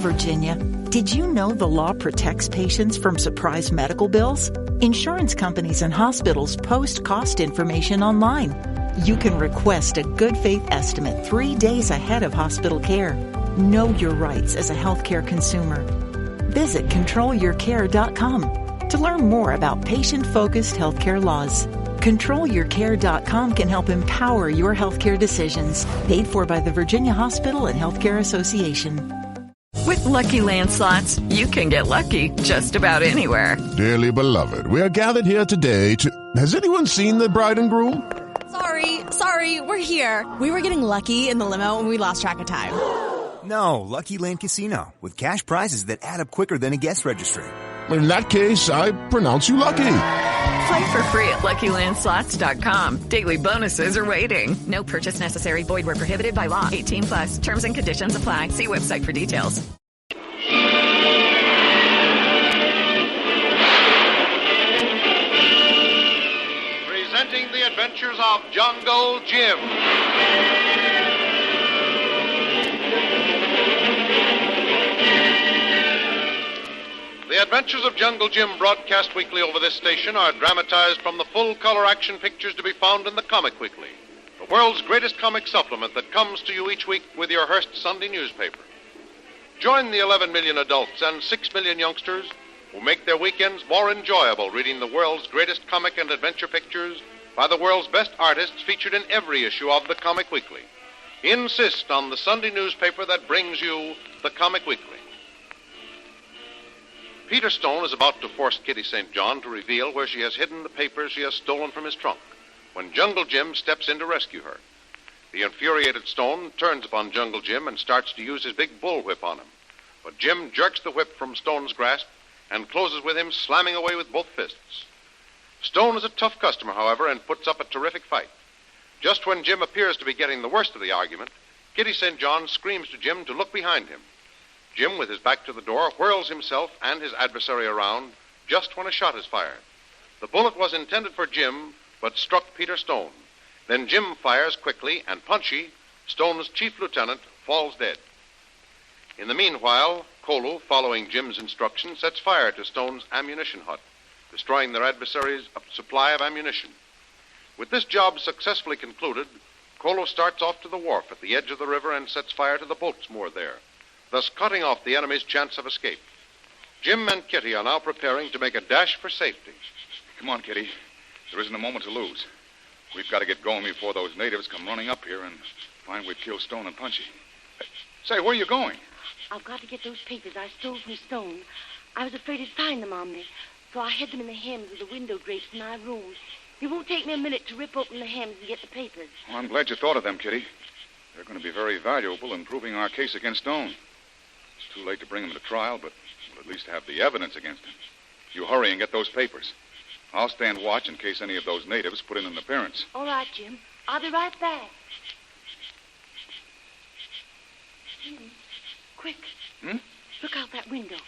Virginia. Did you know the law protects patients from surprise medical bills? Insurance companies and hospitals post cost information online. You can request a good faith estimate 3 days ahead of hospital care. Know your rights as a healthcare consumer. Visit controlyourcare.com to learn more about patient-focused healthcare laws. ControlYourCare.com can help empower your healthcare decisions. Paid for by the Virginia Hospital and Healthcare Association. With Lucky Land Slots, you can get lucky just about anywhere. Dearly beloved, we are gathered here today to... Has anyone seen the bride and groom? Sorry, we're here. We were getting lucky in the limo and we lost track of time. No, Lucky Land Casino, with cash prizes that add up quicker than a guest registry. In that case, I pronounce you lucky. Play for free at LuckyLandSlots.com. Daily bonuses are waiting. No purchase necessary. Void where prohibited by law. 18+. Terms and conditions apply. See website for details. Presenting the adventures of Jungle Jim. The Adventures of Jungle Jim, broadcast weekly over this station, are dramatized from the full-color action pictures to be found in the Comic Weekly, the world's greatest comic supplement that comes to you each week with your Hearst Sunday newspaper. Join the 11 million adults and 6 million youngsters who make their weekends more enjoyable reading the world's greatest comic and adventure pictures by the world's best artists featured in every issue of the Comic Weekly. Insist on the Sunday newspaper that brings you the Comic Weekly. Peter Stone is about to force Kitty St. John to reveal where she has hidden the papers she has stolen from his trunk when Jungle Jim steps in to rescue her. The infuriated Stone turns upon Jungle Jim and starts to use his big bullwhip on him. But Jim jerks the whip from Stone's grasp and closes with him, slamming away with both fists. Stone is a tough customer, however, and puts up a terrific fight. Just when Jim appears to be getting the worst of the argument, Kitty St. John screams to Jim to look behind him. Jim, with his back to the door, whirls himself and his adversary around just when a shot is fired. The bullet was intended for Jim, but struck Peter Stone. Then Jim fires quickly, and Punchy, Stone's chief lieutenant, falls dead. In the meanwhile, Kolu, following Jim's instructions, sets fire to Stone's ammunition hut, destroying their adversary's supply of ammunition. With this job successfully concluded, Kolu starts off to the wharf at the edge of the river and sets fire to the boats moored there, thus cutting off the enemy's chance of escape. Jim and Kitty are now preparing to make a dash for safety. Come on, Kitty. There isn't a moment to lose. We've got to get going before those natives come running up here and find we've killed Stone and Punchy. Say, where are you going? I've got to get those papers I stole from Stone. I was afraid he'd find them on me, so I hid them in the hems of the window drapes in my room. It won't take me a minute to rip open the hems and get the papers. Well, I'm glad you thought of them, Kitty. They're going to be very valuable in proving our case against Stone. It's too late to bring him to trial, but we'll at least have the evidence against him. You hurry and get those papers. I'll stand watch in case any of those natives put in an appearance. All right, Jim. I'll be right back. Jim, quick. Look out that window.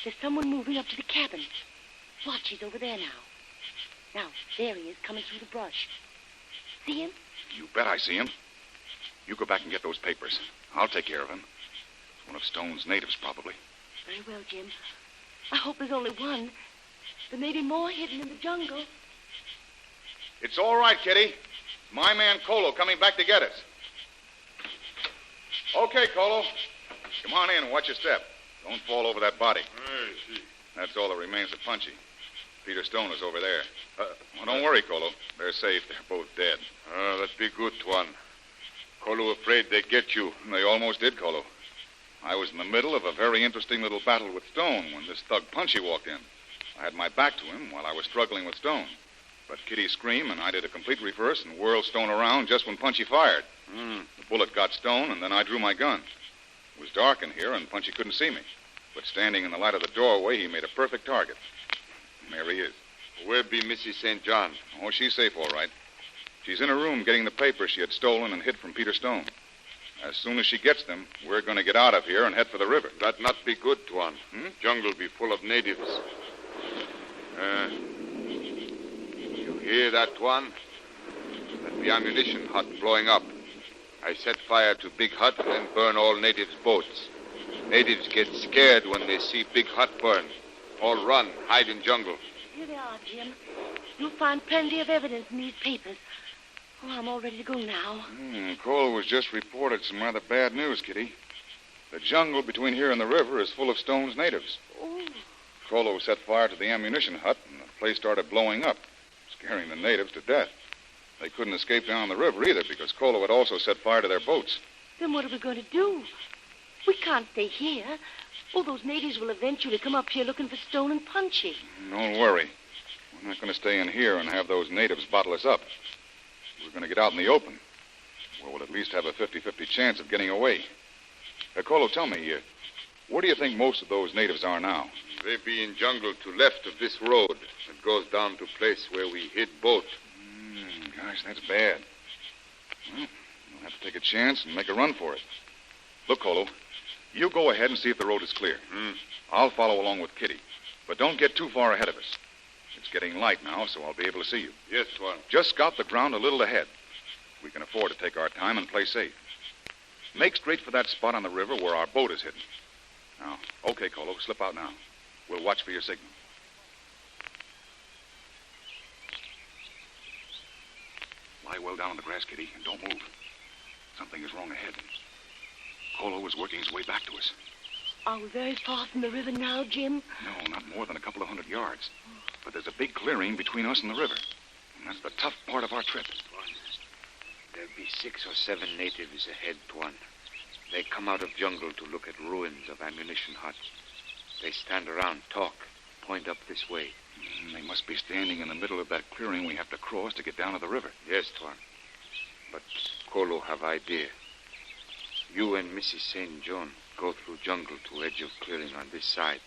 There's someone moving up to the cabin. Watch, he's over there now. Now, there he is, coming through the brush. See him? You bet I see him. You go back and get those papers. I'll take care of him. It's one of Stone's natives, probably. Very well, Jim. I hope there's only one. There may be more hidden in the jungle. It's all right, Kitty. My man Kolu coming back to get us. Okay, Kolu. Come on in and watch your step. Don't fall over that body. I see. That's all that remains of Punchy. Peter Stone is over there. Well, don't worry, Kolu. They're safe. They're both dead. That'd be good, Tuan. Kolu afraid they get you. They almost did, Kolu. I was in the middle of a very interesting little battle with Stone when this thug Punchy walked in. I had my back to him while I was struggling with Stone. But Kitty screamed, and I did a complete reverse and whirled Stone around just when Punchy fired. The bullet got Stone, and then I drew my gun. It was dark in here, and Punchy couldn't see me. But standing in the light of the doorway, he made a perfect target. And there he is. Where be Mrs. St. John? Oh, she's safe, all right. She's in her room getting the papers she had stolen and hid from Peter Stone. As soon as she gets them, we're going to get out of here and head for the river. That not be good, Tuan. Jungle be full of natives. You hear that, Tuan? That the ammunition hut blowing up. I set fire to big hut and burn all natives' boats. Natives get scared when they see big hut burn. All run, hide in jungle. Here they are, Jim. You'll find plenty of evidence in these papers. Oh, I'm all ready to go now. Kolu was just reported some rather bad news, Kitty. The jungle between here and the river is full of Stone's natives. Oh. Kolu set fire to the ammunition hut, and the place started blowing up, scaring the natives to death. They couldn't escape down the river either because Kolu had also set fire to their boats. Then what are we going to do? We can't stay here. Oh, those natives will eventually come up here looking for Stone and Punchy. Don't worry. We're not going to stay in here and have those natives bottle us up. We're going to get out in the open, where we'll at least have a 50-50 chance of getting away. Kolu, tell me, where do you think most of those natives are now? They be in jungle to left of this road that goes down to place where we hid boat. Gosh, that's bad. Well, we'll have to take a chance and make a run for it. Look, Kolu, you go ahead and see if the road is clear. I'll follow along with Kitty, but don't get too far ahead of us. It's getting light now, so I'll be able to see you. Yes, Tuan. Just scout the ground a little ahead. We can afford to take our time and play safe. Make straight for that spot on the river where our boat is hidden. Now, okay, Kolu, slip out now. We'll watch for your signal. Lie well down on the grass, Kitty, and don't move. Something is wrong ahead. Kolu is working his way back to us. Are we very far from the river now, Jim? No, not more than a couple of 100 yards. But there's a big clearing between us and the river. And that's the tough part of our trip. There'll be 6 or 7 natives ahead, Tuan. They come out of jungle to look at ruins of ammunition huts. They stand around, talk, point up this way. They must be standing in the middle of that clearing we have to cross to get down to the river. Yes, Tuan. But Kolu have idea. You and Mrs. St. John go through jungle to edge of clearing on this side.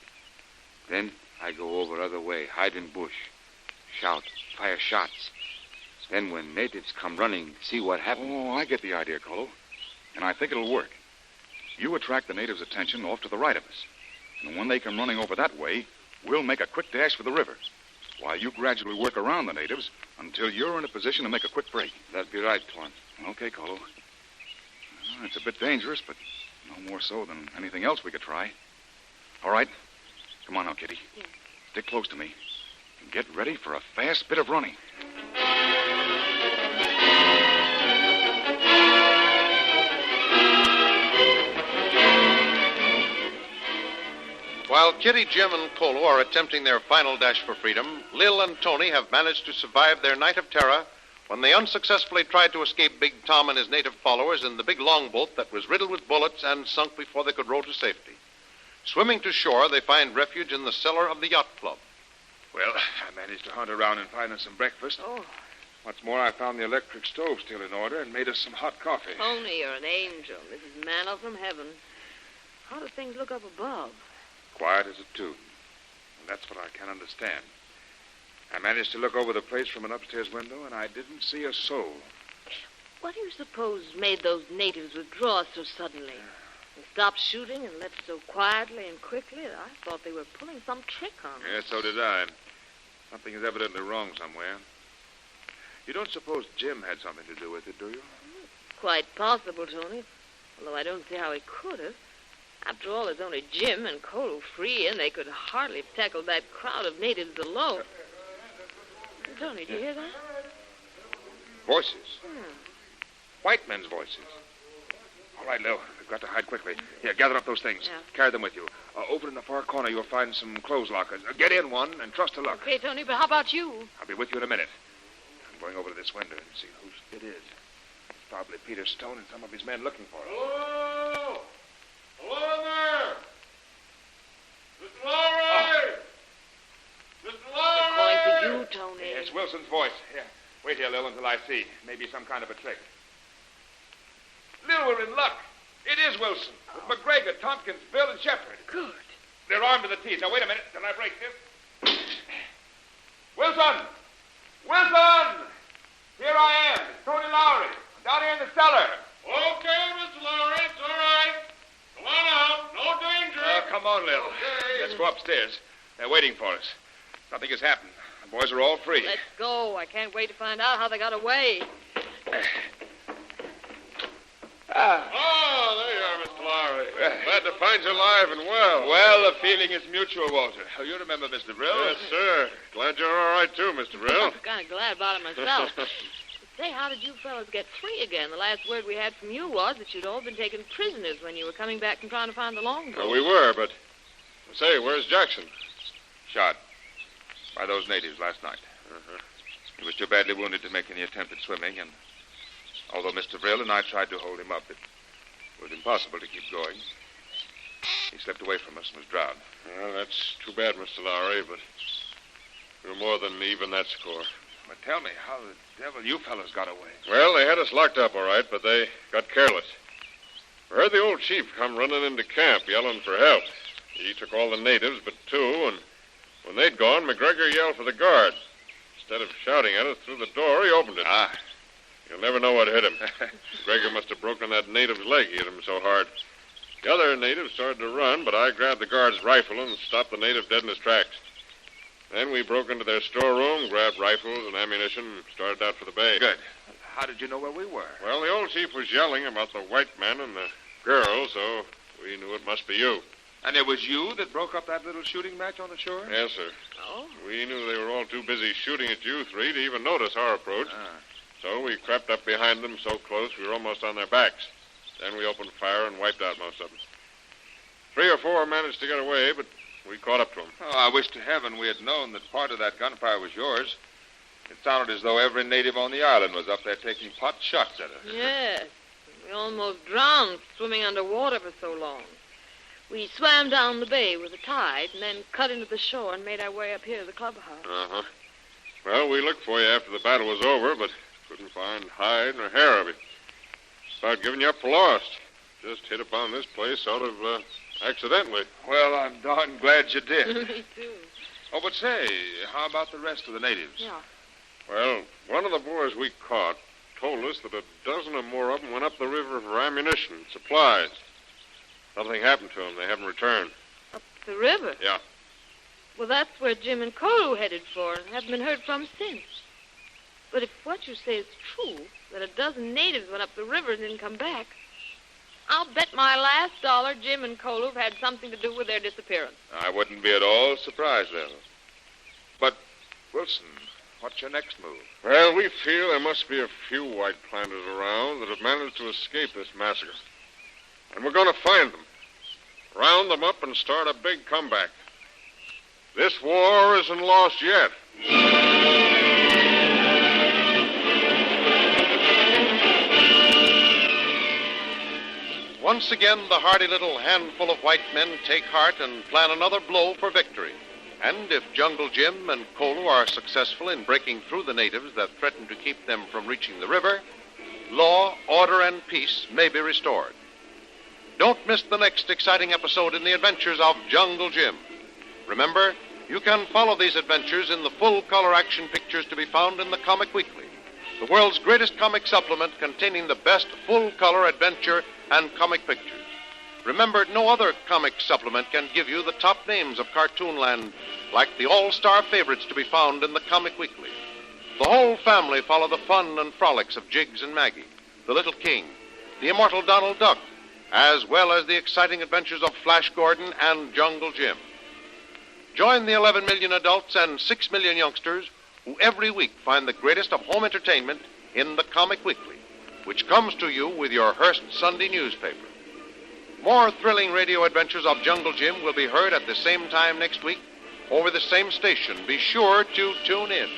Then I go over other way, hide in bush, shout, fire shots. Then when natives come running, see what happens. Oh, I get the idea, Kolu. And I think it'll work. You attract the natives' attention off to the right of us. And when they come running over that way, we'll make a quick dash for the river, while you gradually work around the natives until you're in a position to make a quick break. That'd be right, Tuan. Okay, Kolu. It's a bit dangerous, but no more so than anything else we could try. All right. Come on now, Kitty. Yes. Stick close to me. And get ready for a fast bit of running. While Kitty, Jim, and Kolu are attempting their final dash for freedom, Lil and Tony have managed to survive their night of terror when they unsuccessfully tried to escape Big Tom and his native followers in the big longboat that was riddled with bullets and sunk before they could row to safety. Swimming to shore, they find refuge in the cellar of the yacht club. Well, I managed to hunt around and find us some breakfast. Oh. What's more, I found the electric stove still in order and made us some hot coffee. Tony, you're an angel. This is manna from heaven. How do things look up above? Quiet as a tune. And that's what I can't understand. I managed to look over the place from an upstairs window, and I didn't see a soul. What do you suppose made those natives withdraw so suddenly? They stopped shooting and left so quietly and quickly that I thought they were pulling some trick on us. Yes, so did I. Something is evidently wrong somewhere. You don't suppose Jim had something to do with it, do you? Quite possible, Tony. Although I don't see how he could have. After all, there's only Jim and Kolu free, and they could hardly have tackled that crowd of natives alone. Tony, do you hear that? Voices. White men's voices. All right, Lil. We've got to hide quickly. Here, gather up those things. Yeah. Carry them with you. Over in the far corner, you'll find some clothes lockers. Get in one and trust to luck. Okay, Tony, but how about you? I'll be with you in a minute. I'm going over to this window and see whose it is. It's probably Peter Stone and some of his men looking for us. Hello! Hello there! Mr. Lowry! Mr. Lowry! Calling for you, Tony. It's Wilson's voice. Here, wait here, Lil, until I see. Maybe some kind of a trick. Lil, we're in luck. It is Wilson. With McGregor, Tompkins, Bill, and Shepard. Good. They're armed to the teeth. Now, wait a minute till I break this. Wilson! Wilson! Here I am. It's Tony Lowry. I'm down here in the cellar. Okay, Mr. Lowry, it's all right. Come on out. No danger. Come on, Lil. Okay. Let's go upstairs. They're waiting for us. Something has happened. The boys are all free. Let's go. I can't wait to find out how they got away. Oh, there you are, Mr. Lowry. Glad to find you alive and well. Well, the feeling is mutual, Walter. You remember Mr. Brill? Yes, sir. Glad you're all right, too, Mr. Brill. I'm kind of glad about it myself. Say, how did you fellas get free again? The last word we had from you was that you'd all been taken prisoners when you were coming back from trying to find the longboat. We were, but... Say, where's Jackson? Shot by those natives last night. He was too badly wounded to make any attempt at swimming, and although Mr. Brill and I tried to hold him up, it was impossible to keep going. He slipped away from us and was drowned. Well, that's too bad, Mr. Lowry, but you're more than even that score. But tell me, how the devil you fellows got away? Well, they had us locked up, all right, but they got careless. We heard the old chief come running into camp yelling for help. He took all the natives but two, and when they'd gone, McGregor yelled for the guard. Instead of shouting at us through the door, he opened it. You'll never know what hit him. McGregor must have broken that native's leg. He hit him so hard. The other native started to run, but I grabbed the guard's rifle and stopped the native dead in his tracks. Then we broke into their storeroom, grabbed rifles and ammunition, and started out for the bay. Good. How did you know where we were? Well, the old chief was yelling about the white man and the girl, so we knew it must be you. And it was you that broke up that little shooting match on the shore? Yes, sir. Oh? We knew they were all too busy shooting at you three to even notice our approach. So we crept up behind them so close we were almost on their backs. Then we opened fire and wiped out most of them. 3 or 4 managed to get away, but we caught up to them. Oh, I wish to heaven we had known that part of that gunfire was yours. It sounded as though every native on the island was up there taking pot shots at us. Yes. We almost drowned swimming underwater for so long. We swam down the bay with the tide and then cut into the shore and made our way up here to the clubhouse. Uh-huh. Well, we looked for you after the battle was over, but couldn't find hide nor hair of you. Started giving you up for lost. Just hit upon this place sort of accidentally. Well, I'm darn glad you did. Me too. Oh, but say, how about the rest of the natives? Yeah. Well, one of the boys we caught told us that a dozen or more of them went up the river for ammunition and supplies. Something happened to them. They haven't returned. Up the river? Yeah. Well, that's where Jim and Kolu headed for and haven't been heard from since. But if what you say is true, that a dozen natives went up the river and didn't come back, I'll bet my last dollar Jim and Kolu have had something to do with their disappearance. I wouldn't be at all surprised, Lil. But, Wilson, what's your next move? Well, we feel there must be a few white planters around that have managed to escape this massacre. And we're going to find them, round them up, and start a big comeback. This war isn't lost yet. Once again, the hardy little handful of white men take heart and plan another blow for victory. And if Jungle Jim and Kolu are successful in breaking through the natives that threaten to keep them from reaching the river, law, order, and peace may be restored. Don't miss the next exciting episode in the adventures of Jungle Jim. Remember, you can follow these adventures in the full-color action pictures to be found in the Comic Weekly, the world's greatest comic supplement containing the best full-color adventure and comic pictures. Remember, no other comic supplement can give you the top names of Cartoonland like the all-star favorites to be found in the Comic Weekly. The whole family follow the fun and frolics of Jiggs and Maggie, the Little King, the immortal Donald Duck, as well as the exciting adventures of Flash Gordon and Jungle Jim. Join the 11 million adults and 6 million youngsters who every week find the greatest of home entertainment in the Comic Weekly, which comes to you with your Hearst Sunday newspaper. More thrilling radio adventures of Jungle Jim will be heard at the same time next week over the same station. Be sure to tune in.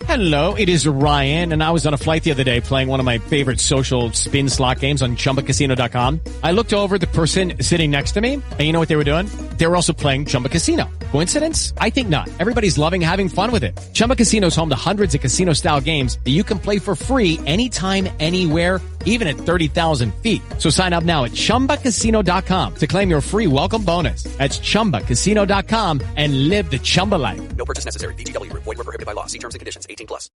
Hello, it is Ryan, and I was on a flight the other day playing one of my favorite social spin slot games on ChumbaCasino.com. I looked over at the person sitting next to me, and you know what they were doing? They were also playing Chumba Casino. Coincidence? I think not. Everybody's loving having fun with it. Chumba Casino is home to hundreds of casino-style games that you can play for free anytime, anywhere, even at 30,000 feet. So sign up now at ChumbaCasino.com to claim your free welcome bonus. That's ChumbaCasino.com and live the Chumba life. No purchase necessary. VGW. Void where prohibited by law. See terms and conditions. 18+.